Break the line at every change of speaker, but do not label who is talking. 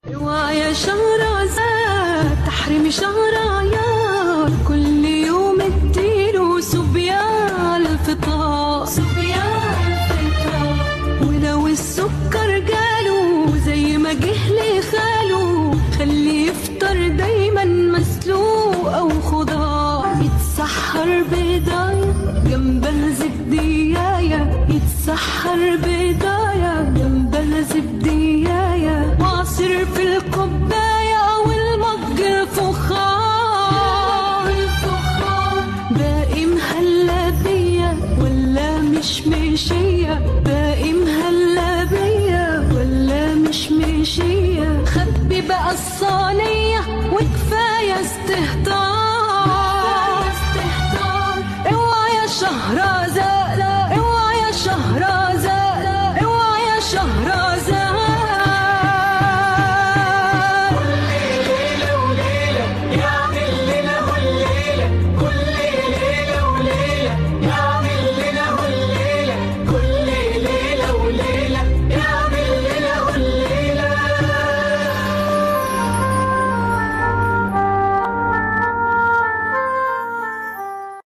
اوعى يا شهرزاد تحرمي شهريار، كل يوم اديله صبيان الفطار، ولو السكر جاله زي ما جه لخاله، خليه يفطر دايما مسلوق او خضار، يتسحر بيضايه جنب الزبديايه، يتسحر بيضايه جنب الزبديايه، وعصير في الكوبايه او المج فخار، باقي مهلبيه ولا مش مشيه، باقي مهلبيه ولا مش مشيه، خبي بقى الصينيه وكفايه استهتار، اوعى يا شهرزاد